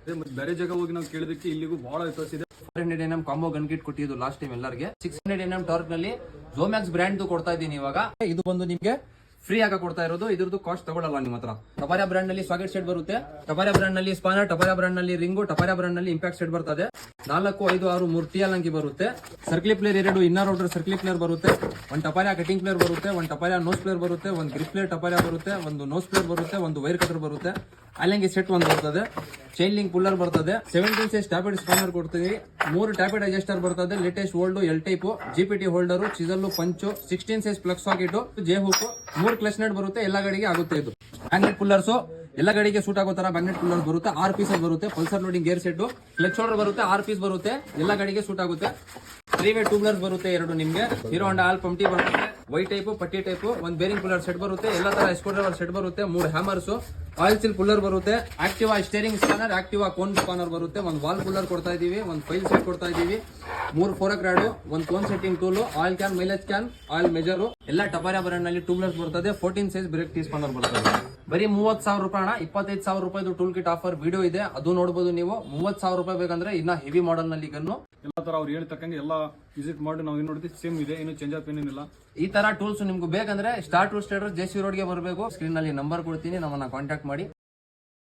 ಮತ್ತೆ ಬೇರೆ ಜಾಗ ಹೋಗಿ ನಾವು ಕೇಳಿದಕ್ಕೆ ಇಲ್ಲಿಗೂ ಬಹಳ ವ್ಯತ್ಯಾಸ ಇದೆ. 400 mm ಕಾಂಬೋ ಗನ್ ಕಿಟ್ ಕೊಟ್ಟಿದ್ದು ಲಾಸ್ಟ್ ಟೈಮ್ ಎಲ್ಲರಿಗೆ. 600 mm ಟಾರ್ಕ್ ನಲ್ಲಿ ಝೋಮ್ಯಾಕ್ಸ್ ಬ್ರ್ಯಾಂಡ್ ಕೊಡ್ತಾ ಇದ್ದೀನಿ ಇವಾಗ. ಇದು ಬಂದು ನಿಮ್ಗೆ ಫ್ರೀ ಆಗಿ ಕೊಡ್ತಾ ಇರೋದು. ಇದ್ರದ್ದು ಕಾಸ್ಟ್ ತಗೊಳ್ಳಲ್ಲ ನಿಮ್ಮ ಹತ್ರ. ಟಪಾರಿಯಾ ಬ್ರ್ಯಾಂಡ್ ನಲ್ಲಿ ಸಾಕೆಟ್ ಸೆಟ್ ಬರುತ್ತೆ, ಟಪಾರಿಯಾ ಬ್ರ್ಯಾಂಡ್ ನಲ್ಲಿ ಸ್ಪಾನರ್, ಟಪಾರಿಯಾ ಬ್ರ್ಯಾಂಡ್ ನಲ್ಲಿ ರಿಂಗು, ಟಪಾರಿಯಾ ಬ್ರ್ಯಾಂಡ್ ನಲ್ಲಿ ಇಂಪ್ಯಾಕ್ಟ್ ಸೆಟ್ ಬರ್ತದೆ. 4, 5, 6, 3 ಟಿಎಲ್ ಅಂಕಿ ಬರುತ್ತೆ. ಸರ್ಕ್ಲಿ ಪ್ಲೇಯರ್ 2 ಇನ್ನರ್ ಔಟರ್ ಸರ್ಕ್ಲಿ ಪ್ಲೇಯರ್ ಬರುತ್ತೆ. ಒಂದು ಟಪಾರಿಯಾ ಕಟಿಂಗ್ ಪ್ಲೇಯರ್ ಬರುತ್ತೆ, ಒಂದು ಟಪಾರಿಯಾ ನೋಸ್ ಪ್ಲೇಯರ್ ಬರುತ್ತೆ, ಒಂದು ಗ್ರಿಪ್ ಪ್ಲೇಯರ್ ಟಪಾರಿಯಾ ಬರುತ್ತೆ, ಒಂದು ನೋಸ್ ಪ್ಲೇಯರ್ ಬರುತ್ತೆ, ಒಂದು ವೈರ್ ಕಟರ್ ಬರುತ್ತೆ. ಅಲ್ಲಂಗಿ ಸೆಟ್ ಒಂದು ಬರ್ತದೆ, ಚೈನ್ ಲಿಂಕ್ ಪುಲ್ಲರ್ ಬರ್ತದೆ, 17 ಸೈಜ್ ಟ್ಯಾಬ್ಲೆಟ್ ಸ್ಪಾನರ್ ಕೊಡ್ತೀವಿ, 3 ಟ್ಯಾಬ್ಲೆಟ್ ಅಡ್ಜಸ್ಟರ್ ಬರ್ತದೆ, latest old L type, GPT holder, chisel punch, 16 size plug socket, J hook, 3 clutch nut ಬರುತ್ತೆ. ಎಲ್ಲ ಗಾಡಿಗೆ ಆಗುತ್ತೆ. ಇದು ಮ್ಯಾಗ್ನೆಟ್ ಪುಲ್ಲರ್ಸ್ ಎಲ್ಲ ಗಾಡಿಗೆ ಸೂಟ್ ಆಗೋ ತರ ಮ್ಯಾಗ್ನೆಟ್ ಪುಲ್ಲರ್ ಬರುತ್ತೆ. 6 ಪೀಸ್ ಬರುತ್ತೆ. Pulsar loading gear set, clutch holder ಬರುತ್ತೆ, 6 ಪೀಸ್ ಬರುತ್ತೆ. ಎಲ್ಲ ಗಾಡಿಗೆ ಸೂಟ್ ಆಗುತ್ತೆ. 3-ವೇ ಟ್ಯೂಬ್ಲರ್ಸ್ ಬರುತ್ತೆ 2 ನಿಮ್ಗೆ. ಹೀರೋ ಹೋಂಡಾ ಆಲ್ ಪಂಪ್ಟಿ ಬರುತ್ತೆ, ವೈಟ್ ಟೈಪ್, ಪಟ್ಟಿ ಟೈಪ್, ಒಂದು ಬೇರಿಂಗ್ ಪುಲ್ಲರ್ ಸೆಟ್ ಬರುತ್ತೆ. ಎಲ್ಲ ತರ ಸ್ಕ್ರೂ ಡ್ರೈವರ್ ಸೆಟ್ ಬರುತ್ತೆ, 3 ಹ್ಯಾಮರ್ಸ್, ಆಯಿಲ್ ಸೀಲ್ ಪುಲ್ಲರ್ ಬರುತ್ತೆ, Activa steering spanner, Activa cone spanner ಬರುತ್ತೆ, ಒಂದು ವಾಲ್ ಪುಲ್ಲರ್ ಕೊಡ್ತಾ ಇದೀವಿ, ಒಂದು ಫೈಲ್ ಸೆಟ್ ಕೊಡ್ತಾ ಇದೀವಿ, 3 ಫೋರಕ್ ರಾಡು, ಒಂದು cone setting tool, oil can, mileage can, oil measure. ಎಲ್ಲ ಟಪಾರಿಯಾ ಬ್ರ್ಯಾಂಡ್ ನಲ್ಲಿ ಟ್ಯೂಬ್ಲರ್ಸ್ ಬರ್ತದೆ. 14 ಸೈಜ್ ಬ್ರೇಕ್ ಟೀ ಸ್ಪಾನರ್ ಬರ್ತದೆ. ಬರೀ 30,000 ರೂಪಾಯಿ, 25,000 ರೂಪಾಯಿದು ಟೂಲ್ ಕಿಟ್ ಆಫರ್ ವಿಡಿಯೋ ಇದೆ, ಅದು ನೋಡಬಹುದು ನೀವು. 30,000 ರೂಪಾಯಿ ಬೇಕಂದ್ರೆ ಇನ್ನ ಹೆವಿ ಮಾಡಲ್ ನಲ್ಲಿ ಗನ್ನು ಎಲ್ಲ ತರ ಅವ್ರು ಹೇಳ್ತಕ್ಕಂಗೆ ಎಲ್ಲ ವಿಸಿಟ್ ಮಾಡಿ ನಾವು ಏನ್ ನೋಡ್ತೀವಿ ಸೇಮ್ ಇದೆ, ಏನು ಚೇಂಜ್ ಆಪ್ ಏನಿಲ್ಲ. ಈ ತರ ಟೂಲ್ಸ್ ನಿಮ್ಗೆ ಬೇಕಂದ್ರೆ ಸ್ಟಾರ್ ಟು ಸ್ಟೇಟರ್ ಜೆಸಿ ರೋಡ್ಗೆ ಬರಬೇಕು. ಸ್ಕ್ರೀನ್ ನಲ್ಲಿ ನಂಬರ್ ಕೊಡ್ತೀನಿ, ನಮ್ಮನ್ನ ಕಾಂಟ್ಯಾಕ್ಟ್ ಮಾಡಿ.